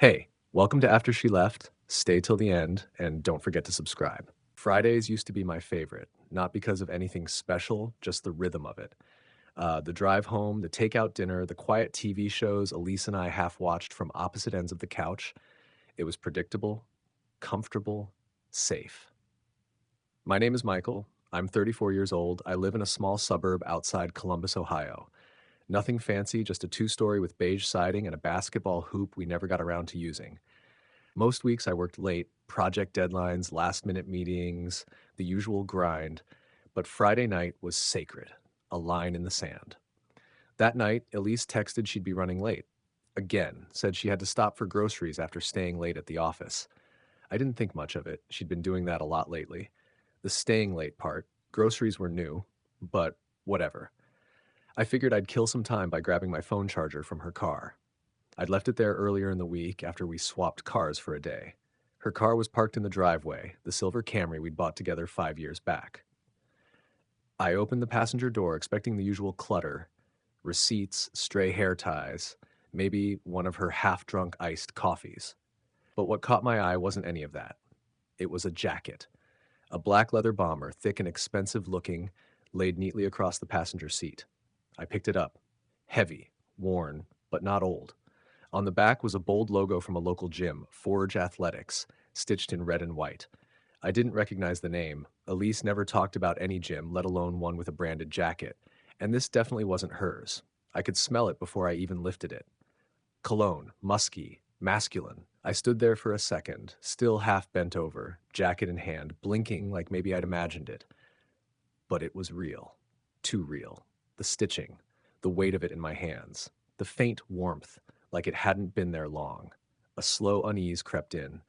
Hey, welcome to After She Left. Stay till the end and don't forget to subscribe. Fridays used to be my favorite, not because of anything special, just the rhythm of it. The drive home, the takeout dinner, the quiet TV shows Elise and I half watched from opposite ends of the couch. It was predictable, comfortable, safe. My name is Michael. I'm 34 years old. I live in a small suburb outside Columbus, Ohio. Nothing fancy, just a two-story with beige siding and a basketball hoop we never got around to using. Most weeks I worked late, project deadlines, last minute meetings, the usual grind, but Friday night was sacred, a line in the sand. That night, Elise texted she'd be running late. Again, said she had to stop for groceries after staying late at the office. I didn't think much of it. She'd been doing that a lot lately. The staying late part, groceries were new, but whatever. I figured I'd kill some time by grabbing my phone charger from her car. I'd left it there earlier in the week after we swapped cars for a day. Her car was parked in the driveway, the silver Camry we'd bought together 5 years back. I opened the passenger door expecting the usual clutter, receipts, stray hair ties, maybe one of her half-drunk iced coffees. But what caught my eye wasn't any of that. It was a jacket, a black leather bomber, thick and expensive looking, laid neatly across the passenger seat. I picked it up. Heavy, worn, but not old. On the back was a bold logo from a local gym, Forge Athletics, stitched in red and white. I didn't recognize the name. Elise never talked about any gym, let alone one with a branded jacket. And this definitely wasn't hers. I could smell it before I even lifted it. Cologne, musky, masculine. I stood there for a second, still half bent over, jacket in hand, blinking like maybe I'd imagined it. But it was real. Too real. The stitching, the weight of it in my hands, the faint warmth, like it hadn't been there long. A slow unease crept in,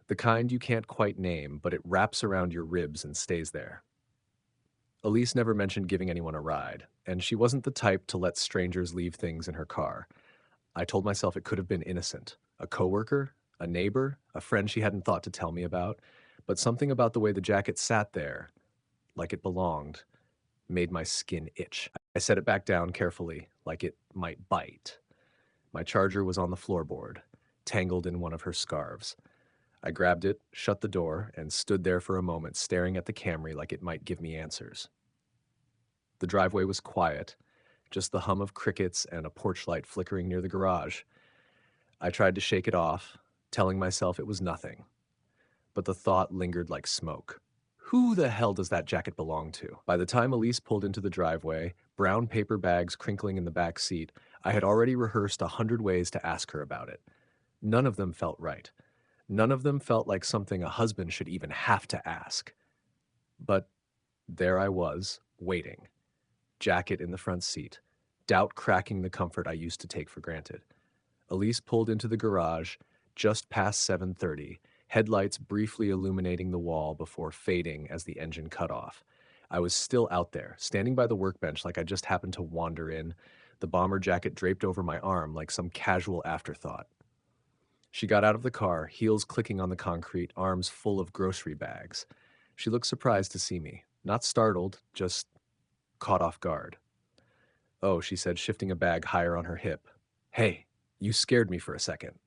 the kind you can't quite name, but it wraps around your ribs and stays there. Elise never mentioned giving anyone a ride, and she wasn't the type to let strangers leave things in her car. I told myself it could have been innocent. A coworker, a neighbor, a friend she hadn't thought to tell me about, but something about the way the jacket sat there, like it belonged, made my skin itch. I set it back down carefully, like it might bite. My charger was on the floorboard, tangled in one of her scarves. I grabbed it, shut the door, and stood there for a moment staring at the Camry like it might give me answers. The driveway was quiet, just the hum of crickets and a porch light flickering near the garage. I tried to shake it off, telling myself it was nothing, but the thought lingered like smoke. Who the hell does that jacket belong to? By the time Elise pulled into the driveway, brown paper bags crinkling in the back seat, I had already rehearsed 100 ways to ask her about it. None of them felt right. None of them felt like something a husband should even have to ask. But there I was, waiting. Jacket in the front seat, doubt cracking the comfort I used to take for granted. Elise pulled into the garage just past 7:30, headlights briefly illuminating the wall before fading as the engine cut off. I was still out there, standing by the workbench like I just happened to wander in, the bomber jacket draped over my arm like some casual afterthought. She got out of the car, heels clicking on the concrete, arms full of grocery bags. She looked surprised to see me, not startled, just caught off guard. "Oh," she said, shifting a bag higher on her hip. "Hey, you scared me for a second."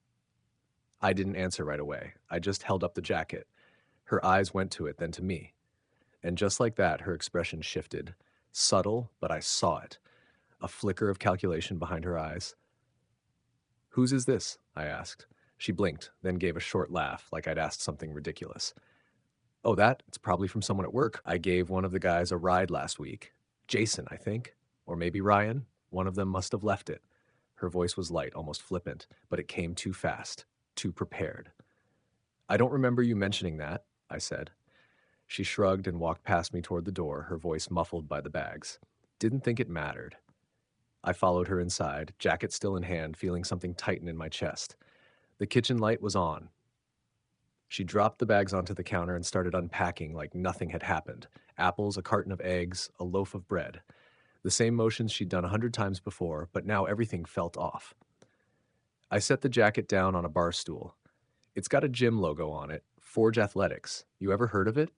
I didn't answer right away. I just held up the jacket. Her eyes went to it, then to me. And just like that, her expression shifted. Subtle, but I saw it. A flicker of calculation behind her eyes. "Whose is this?" I asked. She blinked, then gave a short laugh, like I'd asked something ridiculous. "Oh, it's probably from someone at work. I gave one of the guys a ride last week. Jason, I think. Or maybe Ryan. One of them must have left it." Her voice was light, almost flippant, but it came too fast, too prepared. "I don't remember you mentioning that," I said. She shrugged and walked past me toward the door, her voice muffled by the bags. Didn't think it mattered. I followed her inside, jacket still in hand, feeling something tighten in my chest. The kitchen light was on. She dropped the bags onto the counter and started unpacking like nothing had happened. Apples, a carton of eggs, a loaf of bread. The same motions she'd done 100 times before, but now everything felt off. I set the jacket down on a bar stool. "It's got a gym logo on it, Forge Athletics. You ever heard of it?"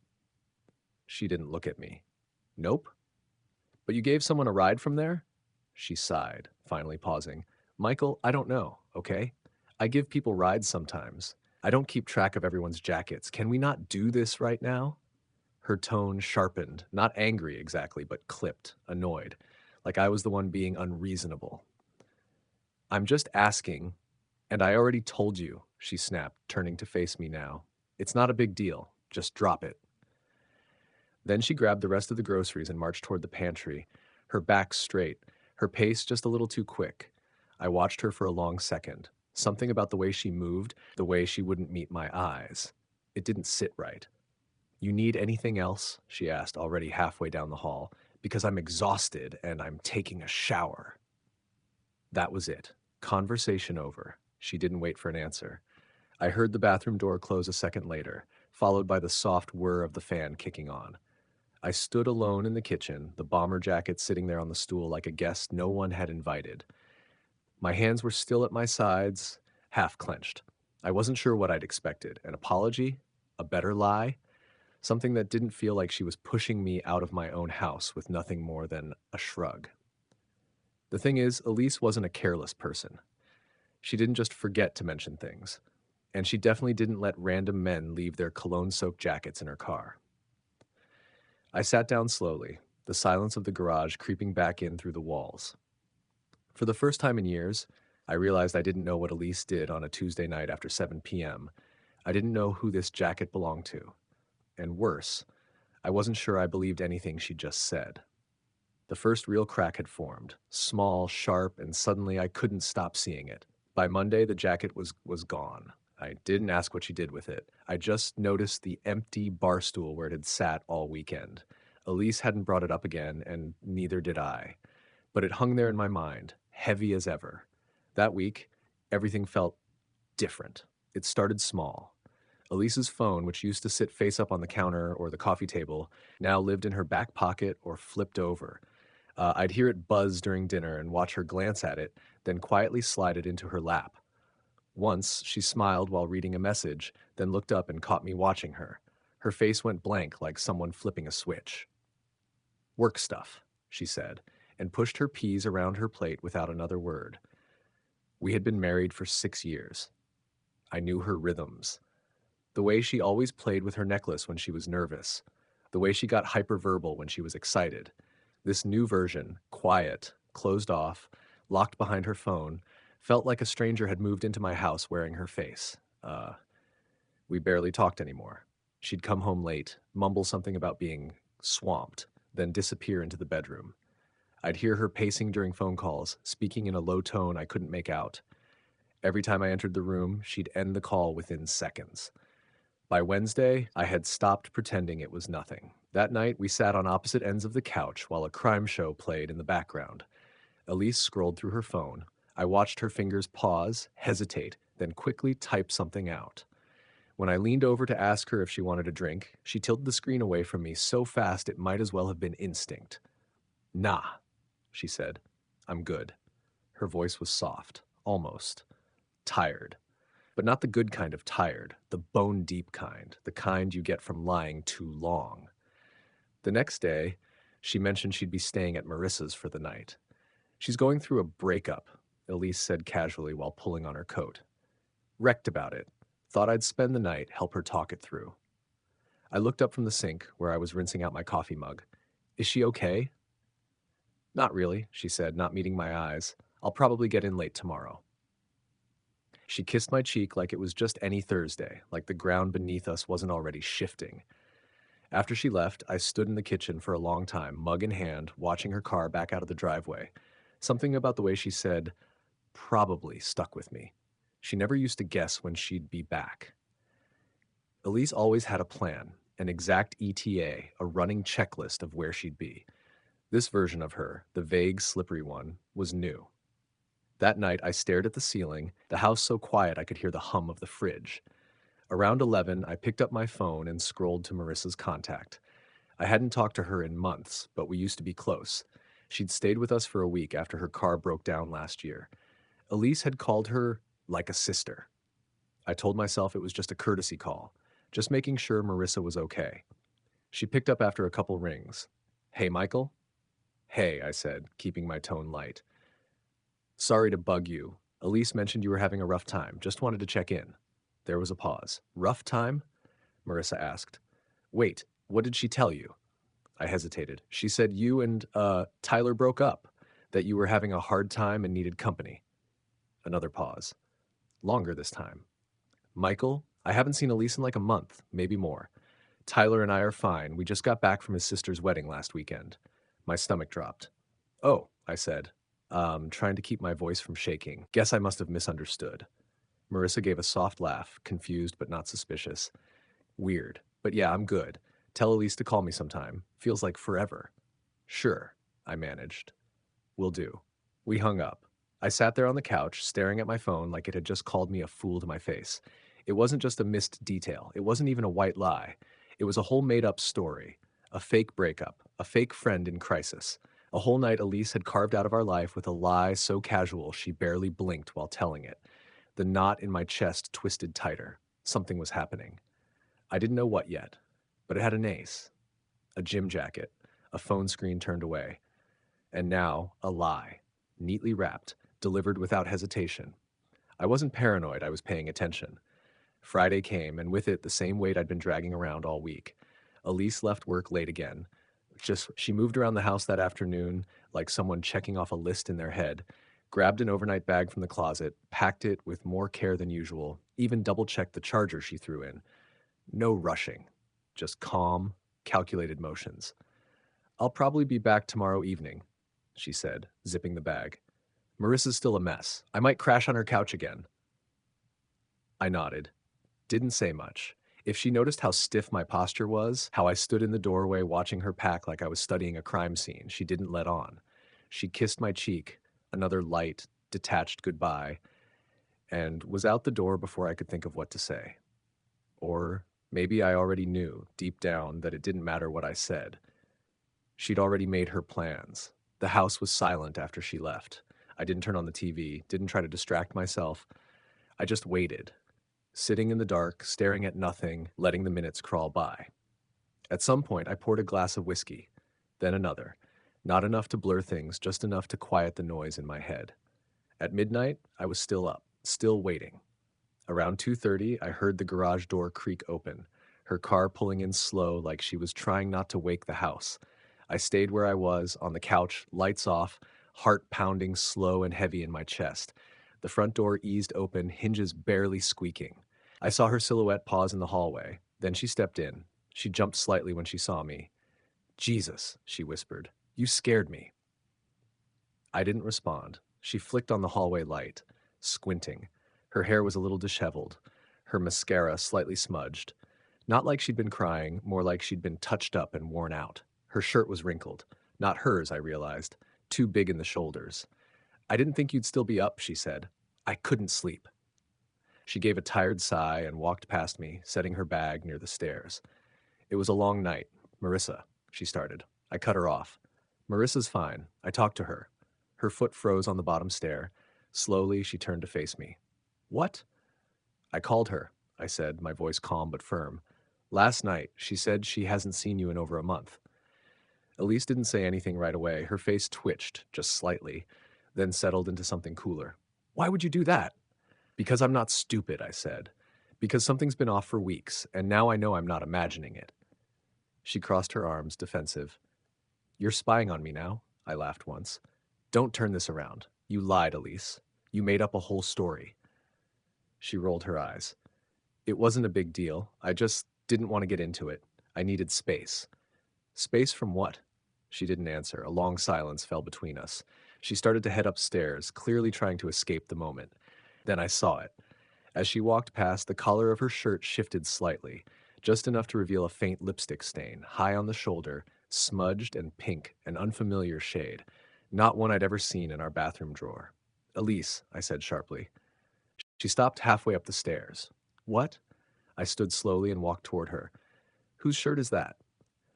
She didn't look at me. "Nope." "But you gave someone a ride from there?" She sighed, finally pausing. "Michael, I don't know, okay? I give people rides sometimes. I don't keep track of everyone's jackets. Can we not do this right now? Her tone sharpened, not angry exactly, but clipped, annoyed, like I was the one being unreasonable. I'm just asking, and I already told you, she snapped, turning to face me now. It's not a big deal. Just drop it. Then she grabbed the rest of the groceries and marched toward the pantry, her back straight, her pace just a little too quick. I watched her for a long second. Something about the way she moved, the way she wouldn't meet my eyes. It didn't sit right. You need anything else? She asked, already halfway down the hall. Because I'm exhausted and I'm taking a shower. That was it. Conversation over. She didn't wait for an answer. I heard the bathroom door close a second later, followed by the soft whir of the fan kicking on. I stood alone in the kitchen, the bomber jacket sitting there on the stool like a guest no one had invited. My hands were still at my sides, half clenched. I wasn't sure what I'd expected. An apology? A better lie? Something that didn't feel like she was pushing me out of my own house with nothing more than a shrug. The thing is, Elise wasn't a careless person. She didn't just forget to mention things. And she definitely didn't let random men leave their cologne-soaked jackets in her car. I sat down slowly, the silence of the garage creeping back in through the walls. For the first time in years, I realized I didn't know what Elise did on a Tuesday night after 7 p.m. I didn't know who this jacket belonged to. And worse, I wasn't sure I believed anything she'd just said. The first real crack had formed, small, sharp, and suddenly I couldn't stop seeing it. By Monday, the jacket was gone. I didn't ask what she did with it. I just noticed the empty bar stool where it had sat all weekend. Elise hadn't brought it up again, and neither did I. But it hung there in my mind, heavy as ever. That week, everything felt different. It started small. Elise's phone, which used to sit face up on the counter or the coffee table, now lived in her back pocket or flipped over. I'd hear it buzz during dinner and watch her glance at it, then quietly slide it into her lap. Once, she smiled while reading a message, then looked up and caught me watching her. Her face went blank like someone flipping a switch. "Work stuff," she said, and pushed her peas around her plate without another word. We had been married for 6 years. I knew her rhythms. The way she always played with her necklace when she was nervous. The way she got hyperverbal when she was excited. This new version, quiet, closed off, locked behind her phone, felt like a stranger had moved into my house wearing her face. We barely talked anymore. She'd come home late, mumble something about being swamped, then disappear into the bedroom. I'd hear her pacing during phone calls, speaking in a low tone I couldn't make out. Every time I entered the room, she'd end the call within seconds. By Wednesday, I had stopped pretending it was nothing. That night, we sat on opposite ends of the couch while a crime show played in the background. Elise scrolled through her phone. I watched her fingers pause, hesitate, then quickly type something out. When I leaned over to ask her if she wanted a drink, she tilted the screen away from me so fast it might as well have been instinct. "Nah," she said. "I'm good." Her voice was soft, almost tired. But not the good kind of tired, the bone-deep kind, the kind you get from lying too long. The next day, she mentioned she'd be staying at Marissa's for the night. "She's going through a breakup," Elise said casually while pulling on her coat. "Wrecked about it. Thought I'd spend the night, help her talk it through." I looked up from the sink, where I was rinsing out my coffee mug. "Is she okay?" "Not really," she said, not meeting my eyes. "I'll probably get in late tomorrow." She kissed my cheek like it was just any Thursday, like the ground beneath us wasn't already shifting. After she left, I stood in the kitchen for a long time, mug in hand, watching her car back out of the driveway. Something about the way she said, "probably," stuck with me. She never used to guess when she'd be back. Elise always had a plan, an exact ETA, a running checklist of where she'd be. This version of her, the vague, slippery one, was new. That night, I stared at the ceiling, the house so quiet I could hear the hum of the fridge. Around 11, I picked up my phone and scrolled to Marissa's contact. I hadn't talked to her in months, but we used to be close. She'd stayed with us for a week after her car broke down last year. Elise had called her like a sister. I told myself it was just a courtesy call, just making sure Marissa was okay. She picked up after a couple rings. "Hey, Michael?" "Hey," I said, keeping my tone light. "Sorry to bug you. Elise mentioned you were having a rough time. Just wanted to check in. There was a pause. Rough time? Marissa asked. Wait, what did she tell you? I hesitated. She said you and, Tyler broke up, that you were having a hard time and needed company. Another pause. Longer this time. Michael, I haven't seen Elise in like a month, maybe more. Tyler and I are fine. We just got back from his sister's wedding last weekend. My stomach dropped. Oh, I said, trying to keep my voice from shaking. Guess I must have misunderstood. Marissa gave a soft laugh, confused but not suspicious. Weird, but yeah, I'm good. Tell Elise to call me sometime. Feels like forever. Sure, I managed. Will do. We hung up. I sat there on the couch, staring at my phone like it had just called me a fool to my face. It wasn't just a missed detail. It wasn't even a white lie. It was a whole made-up story. A fake breakup. A fake friend in crisis. A whole night Elise had carved out of our life with a lie so casual she barely blinked while telling it. The knot in my chest twisted tighter. Something was happening. I didn't know what yet, but it had an ace. A gym jacket. A phone screen turned away. And now, a lie. Neatly wrapped. Delivered without hesitation. I wasn't paranoid, I was paying attention. Friday came, and with it the same weight I'd been dragging around all week. Elise left work late again. She moved around the house that afternoon like someone checking off a list in their head, grabbed an overnight bag from the closet, packed it with more care than usual, even double-checked the charger she threw in. No rushing, just calm, calculated motions. I'll probably be back tomorrow evening, she said, zipping the bag. Marissa's still a mess. I might crash on her couch again. I nodded. Didn't say much. If she noticed how stiff my posture was, how I stood in the doorway watching her pack like I was studying a crime scene, she didn't let on. She kissed my cheek, another light, detached goodbye, and was out the door before I could think of what to say. Or maybe I already knew, deep down, that it didn't matter what I said. She'd already made her plans. The house was silent after she left. I didn't turn on the TV, didn't try to distract myself. I just waited, sitting in the dark, staring at nothing, letting the minutes crawl by. At some point, I poured a glass of whiskey, then another. Not enough to blur things, just enough to quiet the noise in my head. At midnight, I was still up, still waiting. Around 2:30, I heard the garage door creak open, her car pulling in slow like she was trying not to wake the house. I stayed where I was, on the couch, lights off, heart pounding slow and heavy in my chest. The front door eased open, hinges barely squeaking. I saw her silhouette pause in the hallway. Then she stepped in. She jumped slightly when she saw me. Jesus, she whispered. You scared me. I didn't respond. She flicked on the hallway light, squinting. Her hair was a little disheveled, her mascara slightly smudged. Not like she'd been crying, more like she'd been touched up and worn out. Her shirt was wrinkled. Not hers, I realized. Too big in the shoulders. I didn't think you'd still be up, she said. I couldn't sleep. She gave a tired sigh and walked past me, setting her bag near the stairs. It was a long night. Marissa, she started. I cut her off. Marissa's fine. I talked to her. Her foot froze on the bottom stair. Slowly, she turned to face me. What? I called her, I said, my voice calm but firm. Last night, she said she hasn't seen you in over a month. Elise didn't say anything right away. Her face twitched, just slightly, then settled into something cooler. Why would you do that? Because I'm not stupid, I said. Because something's been off for weeks, and now I know I'm not imagining it. She crossed her arms, defensive. You're spying on me now, I laughed once. Don't turn this around. You lied, Elise. You made up a whole story. She rolled her eyes. It wasn't a big deal. I just didn't want to get into it. I needed space. Space from what? She didn't answer. A long silence fell between us. She started to head upstairs, clearly trying to escape the moment. Then I saw it. As she walked past, the collar of her shirt shifted slightly, just enough to reveal a faint lipstick stain, high on the shoulder, smudged and pink, an unfamiliar shade, not one I'd ever seen in our bathroom drawer. Elise, I said sharply. She stopped halfway up the stairs. What? I stood slowly and walked toward her. Whose shirt is that?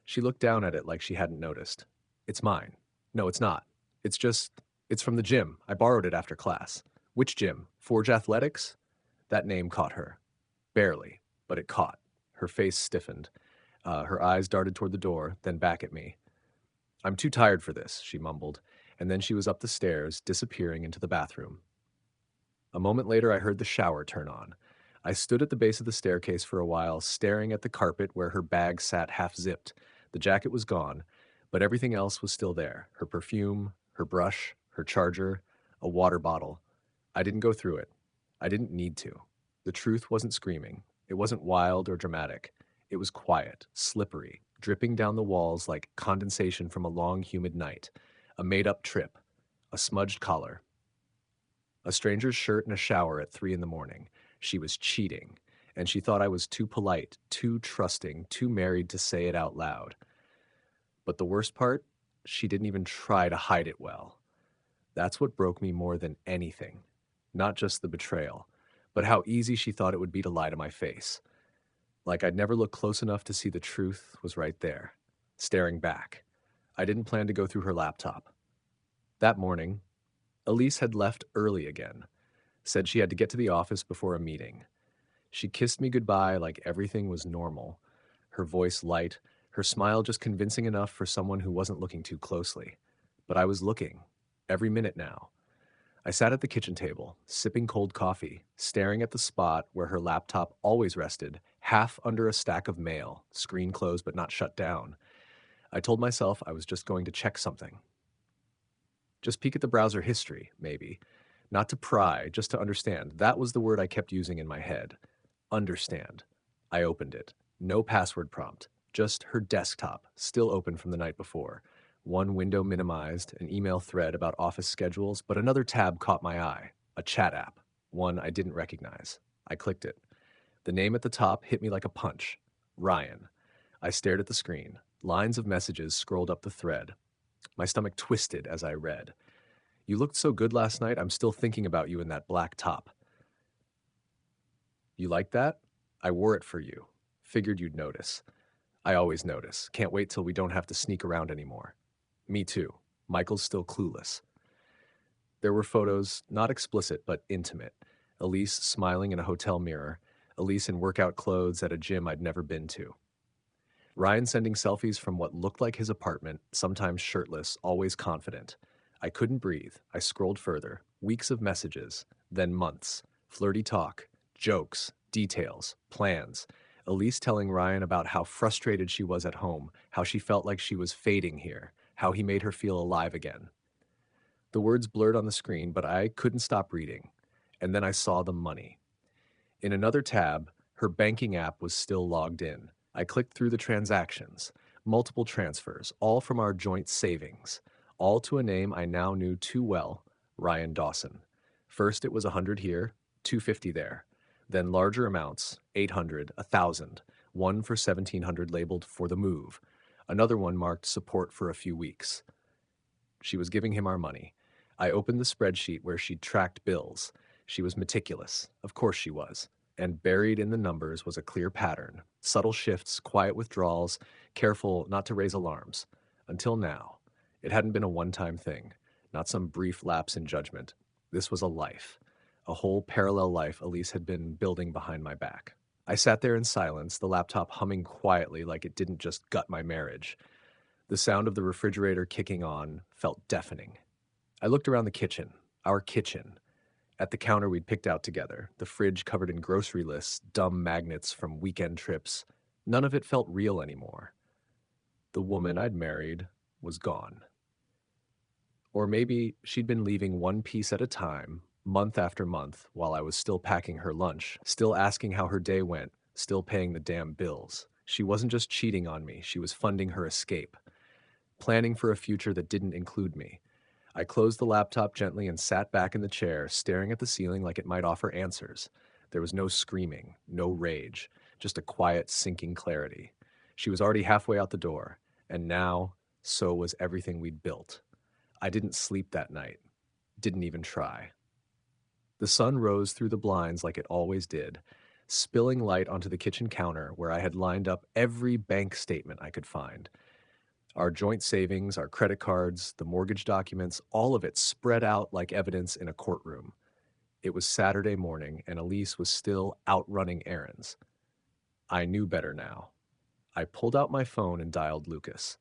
She looked down at it like she hadn't noticed. It's mine. No, it's not. It's from the gym. I borrowed it after class. Which gym? Forge Athletics? That name caught her. Barely, but it caught. Her face stiffened. Her eyes darted toward the door, then back at me. I'm too tired for this, she mumbled, and then she was up the stairs, disappearing into the bathroom. A moment later, I heard the shower turn on. I stood at the base of the staircase for a while, staring at the carpet where her bag sat half zipped. The jacket was gone, but everything else was still there: her perfume, her brush, her charger, a water bottle. I didn't go through it. I didn't need to. The truth wasn't screaming. It wasn't wild or dramatic. It was quiet, slippery, dripping down the walls like condensation from a long, humid night. A made up trip, a smudged collar, a stranger's shirt, and a shower at 3 in the morning. She was cheating, and she thought I was too polite, too trusting, too married to say it out loud. But the worst part, she didn't even try to hide it well. That's what broke me more than anything. Not just the betrayal, but how easy she thought it would be to lie to my face. Like I'd never looked close enough to see the truth was right there, staring back. I didn't plan to go through her laptop. That morning, Elise had left early again, said she had to get to the office before a meeting. She kissed me goodbye like everything was normal, her voice light, her smile just convincing enough for someone who wasn't looking too closely. But I was looking, every minute now. I sat at the kitchen table, sipping cold coffee, staring at the spot where her laptop always rested, half under a stack of mail, screen closed but not shut down. I told myself I was just going to check something. Just peek at the browser history, maybe. Not to pry, just to understand. That was the word I kept using in my head. Understand. I opened it. No password prompt. Just her desktop, still open from the night before. One window minimized, an email thread about office schedules, but another tab caught my eye. A chat app. One I didn't recognize. I clicked it. The name at the top hit me like a punch. Ryan. I stared at the screen. Lines of messages scrolled up the thread. My stomach twisted as I read. You looked so good last night, I'm still thinking about you in that black top. You like that? I wore it for you. Figured you'd notice. I always notice. Can't wait till we don't have to sneak around anymore. Me too. Michael's still clueless. There were photos, not explicit, but intimate. Elise smiling in a hotel mirror. Elise in workout clothes at a gym I'd never been to. Ryan sending selfies from what looked like his apartment, sometimes shirtless, always confident. I couldn't breathe. I scrolled further. Weeks of messages, then months. Flirty talk, jokes, details, plans. Elise telling Ryan about how frustrated she was at home, how she felt like she was fading here, how he made her feel alive again. The words blurred on the screen, but I couldn't stop reading. And then I saw the money. In another tab, her banking app was still logged in. I clicked through the transactions, multiple transfers, all from our joint savings, all to a name I now knew too well, Ryan Dawson. First it was 100 here, 250 there. Then larger amounts, 800, 1,000, one for 1,700 labeled for the move, another one marked support for a few weeks. She was giving him our money. I opened the spreadsheet where she'd tracked bills. She was meticulous. Of course she was. And buried in the numbers was a clear pattern. Subtle shifts, quiet withdrawals, careful not to raise alarms. Until now, it hadn't been a one-time thing, not some brief lapse in judgment. This was a life, a whole parallel life Elise had been building behind my back. I sat there in silence, the laptop humming quietly like it didn't just gut my marriage. The sound of the refrigerator kicking on felt deafening. I looked around the kitchen, our kitchen, at the counter we'd picked out together, the fridge covered in grocery lists, dumb magnets from weekend trips. None of it felt real anymore. The woman I'd married was gone. Or maybe she'd been leaving one piece at a time, month after month, while I was still packing her lunch, still asking how her day went, still paying the damn bills. She wasn't just cheating on me, she was funding her escape, planning for a future that didn't include me. I closed the laptop gently and sat back in the chair, staring at the ceiling like it might offer answers. There was no screaming, no rage, just a quiet, sinking clarity. She was already halfway out the door, and now, so was everything we'd built. I didn't sleep that night, didn't even try. The sun rose through the blinds like it always did, spilling light onto the kitchen counter where I had lined up every bank statement I could find. Our joint savings, our credit cards, the mortgage documents, all of it spread out like evidence in a courtroom. It was Saturday morning, and Elise was still out running errands. I knew better now. I pulled out my phone and dialed Lucas.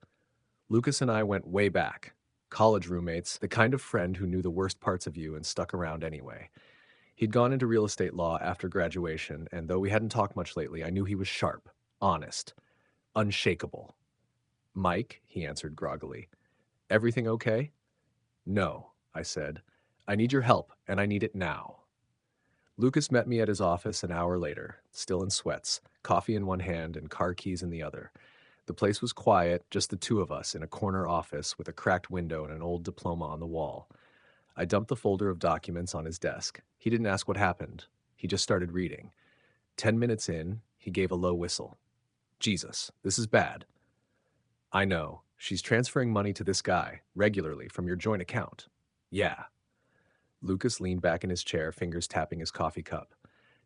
Lucas and I went way back. College roommates, the kind of friend who knew the worst parts of you and stuck around anyway. He'd gone into real estate law after graduation, and though we hadn't talked much lately, I knew he was sharp, honest, unshakable. Mike, he answered groggily. Everything okay? No, I said. I need your help, and I need it now. Lucas met me at his office an hour later, still in sweats, coffee in one hand and car keys in the other. The place was quiet, just the two of us in a corner office with a cracked window and an old diploma on the wall. I dumped the folder of documents on his desk. He didn't ask what happened. He just started reading. 10 minutes in, he gave a low whistle. Jesus, this is bad. I know. She's transferring money to this guy, regularly, from your joint account. Yeah. Lucas leaned back in his chair, fingers tapping his coffee cup.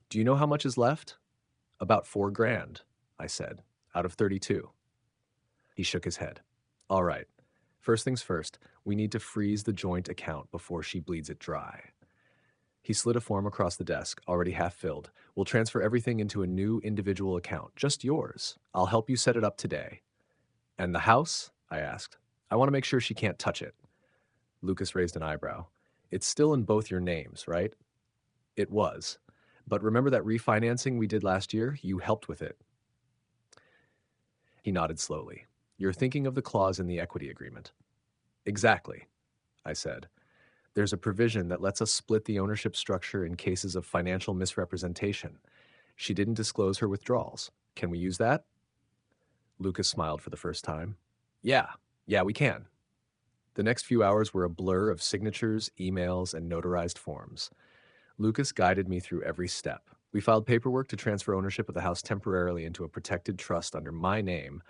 Do you know how much is left? About $4,000, I said, out of 32. He shook his head. All right. First things first, we need to freeze the joint account before she bleeds it dry. He slid a form across the desk, already half filled. We'll transfer everything into a new individual account, just yours. I'll help you set it up today. And the house? I asked. I want to make sure she can't touch it. Lucas raised an eyebrow. It's still in both your names, right? It was. But remember that refinancing we did last year? You helped with it. He nodded slowly. You're thinking of the clause in the equity agreement. Exactly, I said. There's a provision that lets us split the ownership structure in cases of financial misrepresentation. She didn't disclose her withdrawals. Can we use that? Lucas smiled for the first time. Yeah, we can. The next few hours were a blur of signatures, emails, and notarized forms. Lucas guided me through every step. We filed paperwork to transfer ownership of the house temporarily into a protected trust under my name,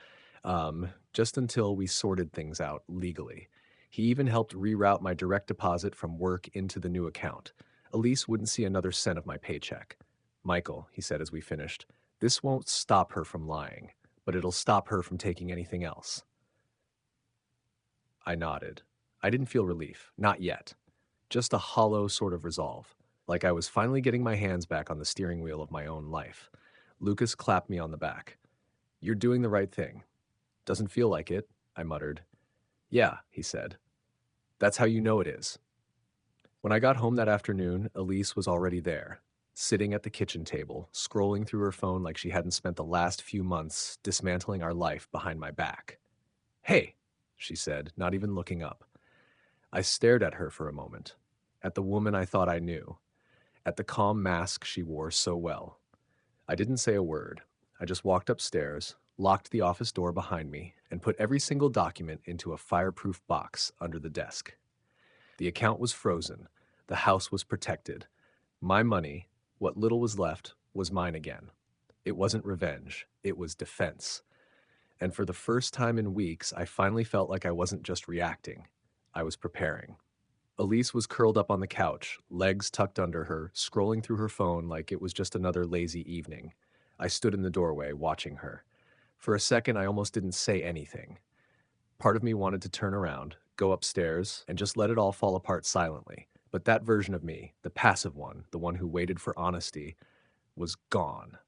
just until we sorted things out legally. He even helped reroute my direct deposit from work into the new account. Elise wouldn't see another cent of my paycheck. Michael, he said as we finished, this won't stop her from lying, but it'll stop her from taking anything else. I nodded. I didn't feel relief, not yet. Just a hollow sort of resolve, like I was finally getting my hands back on the steering wheel of my own life. Lucas clapped me on the back. You're doing the right thing. Doesn't feel like it, I muttered. Yeah, he said. That's how you know it is. When I got home that afternoon, Elise was already there, sitting at the kitchen table, scrolling through her phone like she hadn't spent the last few months dismantling our life behind my back. Hey, she said, not even looking up. I stared at her for a moment, at the woman I thought I knew, at the calm mask she wore so well. I didn't say a word. I just walked upstairs, locked the office door behind me, and put every single document into a fireproof box under the desk. The account was frozen. The house was protected. My money, what little was left, was mine again. It wasn't revenge. It was defense. And for the first time in weeks, I finally felt like I wasn't just reacting. I was preparing. Elise was curled up on the couch, legs tucked under her, scrolling through her phone like it was just another lazy evening. I stood in the doorway, watching her. For a second, I almost didn't say anything. Part of me wanted to turn around, go upstairs, and just let it all fall apart silently. But that version of me, the passive one, the one who waited for honesty, was gone.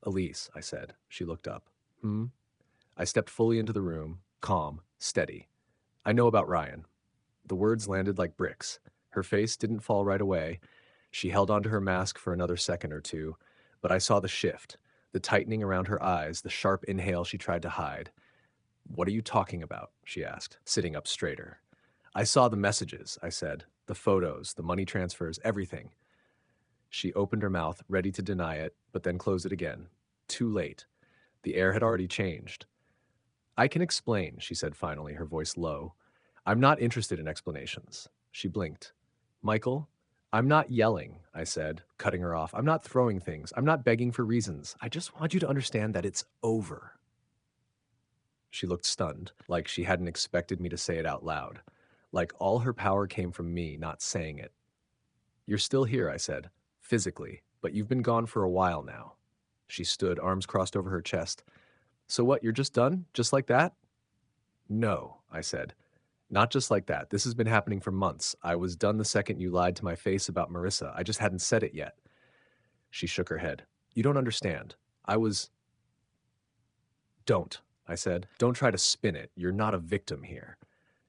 Elise, I said. She looked up. I stepped fully into the room, calm, steady. I know about Ryan. The words landed like bricks. Her face didn't fall right away. She held onto her mask for another second or two, but I saw the shift, the tightening around her eyes, the sharp inhale she tried to hide. What are you talking about? She asked, sitting up straighter. I saw the messages, I said, the photos, the money transfers, everything. She opened her mouth, ready to deny it, but then closed it again. Too late. The air had already changed. I can explain, she said finally, her voice low. I'm not interested in explanations. She blinked. Michael, I'm not yelling, I said, cutting her off. I'm not throwing things. I'm not begging for reasons. I just want you to understand that it's over. She looked stunned, like she hadn't expected me to say it out loud, like all her power came from me not saying it. You're still here, I said, physically, but you've been gone for a while now. She stood, arms crossed over her chest. So what, you're just done? Just like that? No, I said. Not just like that. This has been happening for months. I was done the second you lied to my face about Marissa. I just hadn't said it yet. She shook her head. You don't understand. Don't, I said. Don't try to spin it. You're not a victim here.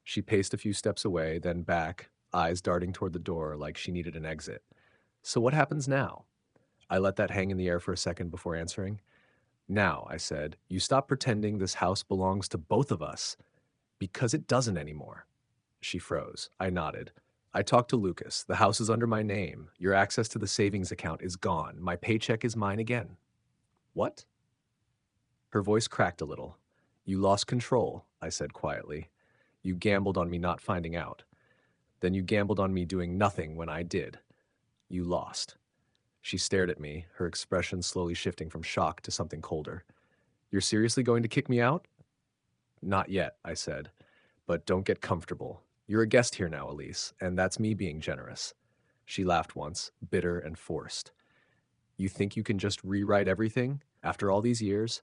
She paced a few steps away, then back, eyes darting toward the door like she needed an exit. So what happens now? I let that hang in the air for a second before answering. Now, I said, you stop pretending this house belongs to both of us, because it doesn't anymore. She froze. I nodded. I talked to Lucas. The house is under my name. Your access to the savings account is gone. My paycheck is mine again. What? Her voice cracked a little. You lost control, I said quietly. You gambled on me not finding out. Then you gambled on me doing nothing when I did. You lost. She stared at me, her expression slowly shifting from shock to something colder. You're seriously going to kick me out? Not yet, I said. But don't get comfortable. You're a guest here now, Elise, and that's me being generous. She laughed once, bitter and forced. You think you can just rewrite everything after all these years?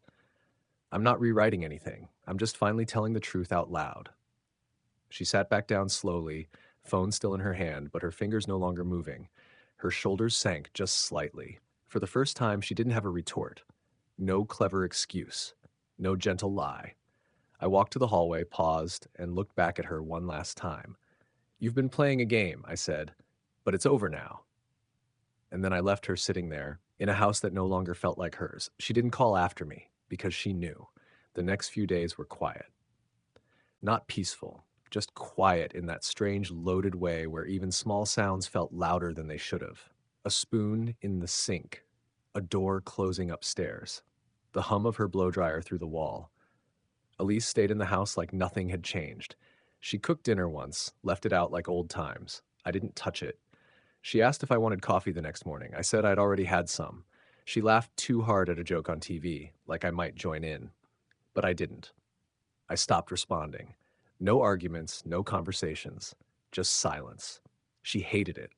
I'm not rewriting anything. I'm just finally telling the truth out loud. She sat back down slowly, phone still in her hand, but her fingers no longer moving. Her shoulders sank just slightly. For the first time, she didn't have a retort. No clever excuse. No gentle lie. I walked to the hallway, paused, and looked back at her one last time. You've been playing a game, I said, but it's over now. And then I left her sitting there, in a house that no longer felt like hers. She didn't call after me, because she knew. The next few days were quiet. Not peaceful, just quiet in that strange, loaded way where even small sounds felt louder than they should have. A spoon in the sink, a door closing upstairs, the hum of her blow dryer through the wall. Elise stayed in the house like nothing had changed. She cooked dinner once, left it out like old times. I didn't touch it. She asked if I wanted coffee the next morning. I said I'd already had some. She laughed too hard at a joke on TV, like I might join in. But I didn't. I stopped responding. No arguments, no conversations, just silence. She hated it.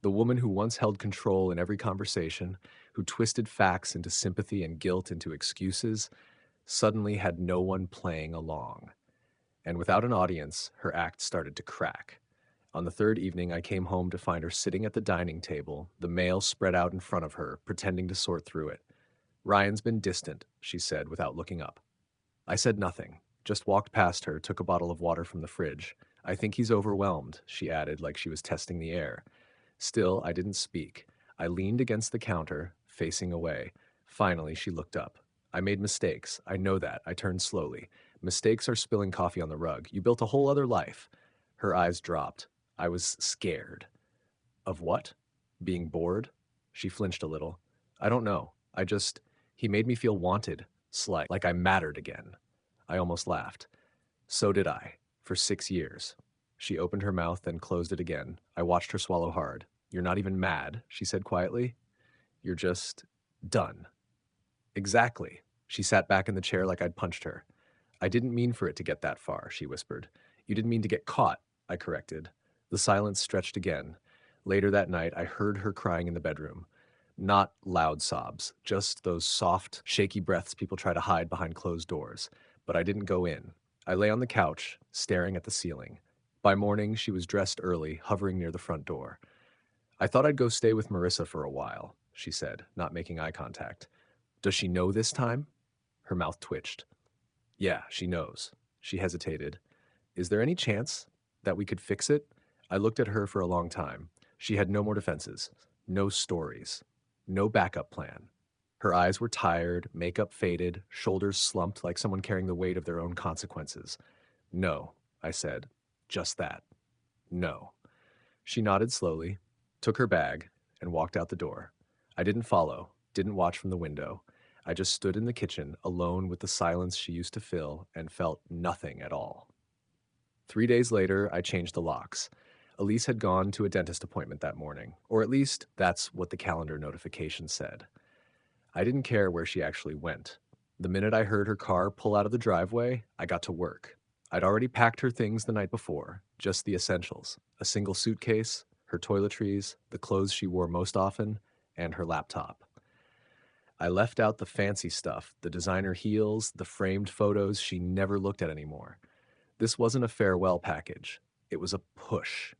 The woman who once held control in every conversation, who twisted facts into sympathy and guilt into excuses, suddenly had no one playing along. And without an audience, her act started to crack. On the third evening, I came home to find her sitting at the dining table, the mail spread out in front of her, pretending to sort through it. Ryan's been distant, she said without looking up. I said nothing, just walked past her, took a bottle of water from the fridge. I think he's overwhelmed, she added like she was testing the air. Still, I didn't speak. I leaned against the counter, facing away. Finally, she looked up. I made mistakes. I know that. I turned slowly. Mistakes are spilling coffee on the rug. You built a whole other life. Her eyes dropped. I was scared. Of what? Being bored? She flinched a little. I don't know. He made me feel wanted, slight, like I mattered again. I almost laughed. So did I, for 6 years. She opened her mouth, then closed it again. I watched her swallow hard. You're not even mad, she said quietly. You're just done. Exactly. She sat back in the chair like I'd punched her. I didn't mean for it to get that far, she whispered. You didn't mean to get caught, I corrected. The silence stretched again. Later that night, I heard her crying in the bedroom. Not loud sobs, just those soft, shaky breaths people try to hide behind closed doors. But I didn't go in. I lay on the couch, staring at the ceiling. By morning, she was dressed early, hovering near the front door. I thought I'd go stay with Marissa for a while, she said, not making eye contact. Does she know this time? Her mouth twitched. Yeah, she knows. She hesitated. Is there any chance that we could fix it? I looked at her for a long time. She had no more defenses, no stories, no backup plan. Her eyes were tired, makeup faded, shoulders slumped like someone carrying the weight of their own consequences. No, I said. Just that. No. She nodded slowly, took her bag, and walked out the door. I didn't follow, didn't watch from the window. I just stood in the kitchen, alone with the silence she used to fill, and felt nothing at all. 3 days later, I changed the locks. Elise had gone to a dentist appointment that morning, or at least that's what the calendar notification said. I didn't care where she actually went. The minute I heard her car pull out of the driveway, I got to work. I'd already packed her things the night before, just the essentials. A single suitcase, her toiletries, the clothes she wore most often, and her laptop. I left out the fancy stuff, the designer heels, the framed photos she never looked at anymore. This wasn't a farewell package. It was a push.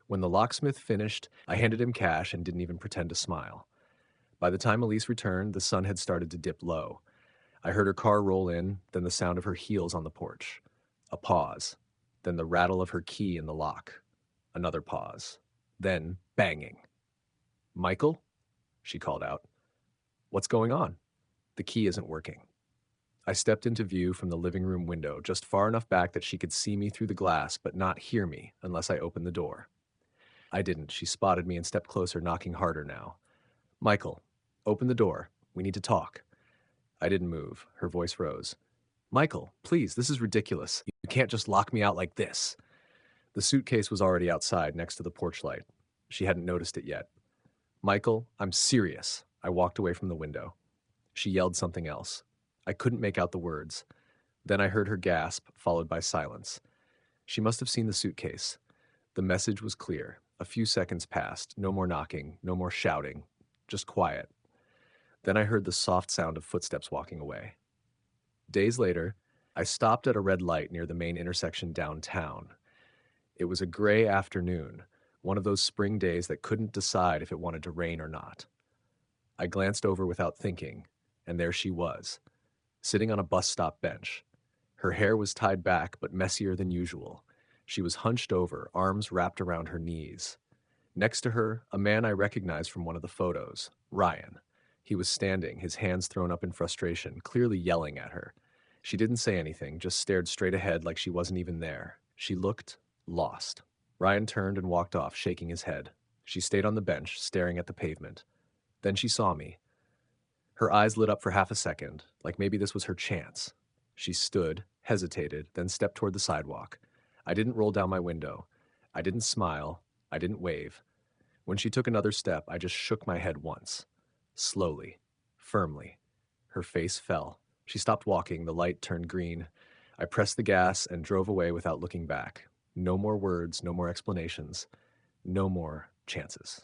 When the locksmith finished, I handed him cash and didn't even pretend to smile. By the time Elise returned, the sun had started to dip low. I heard her car roll in, then the sound of her heels on the porch. A pause, then the rattle of her key in the lock. Another pause, then banging. Michael? She called out. What's going on? The key isn't working. I stepped into view from the living room window, just far enough back that she could see me through the glass but not hear me unless I opened the door. I didn't. She spotted me and stepped closer, knocking harder now. Michael, open the door. We need to talk. I didn't move. Her voice rose. Michael, please, this is ridiculous. You can't just lock me out like this. The suitcase was already outside next to the porch light. She hadn't noticed it yet. Michael, I'm serious. I walked away from the window. She yelled something else. I couldn't make out the words. Then I heard her gasp, followed by silence. She must have seen the suitcase. The message was clear. A few seconds passed. No more knocking, no more shouting. Just quiet. Then I heard the soft sound of footsteps walking away. Days later, I stopped at a red light near the main intersection downtown. It was a gray afternoon, one of those spring days that couldn't decide if it wanted to rain or not. I glanced over without thinking, and there she was, sitting on a bus stop bench. Her hair was tied back, but messier than usual. She was hunched over, arms wrapped around her knees. Next to her, a man I recognized from one of the photos, Ryan. He was standing, his hands thrown up in frustration, clearly yelling at her. She didn't say anything, just stared straight ahead like she wasn't even there. She looked lost. Ryan turned and walked off, shaking his head. She stayed on the bench, staring at the pavement. Then she saw me. Her eyes lit up for half a second, like maybe this was her chance. She stood, hesitated, then stepped toward the sidewalk. I didn't roll down my window. I didn't smile. I didn't wave. When she took another step, I just shook my head once. Slowly, firmly. Her face fell. She stopped walking, the light turned green. I pressed the gas and drove away without looking back. No more words, no more explanations, no more chances.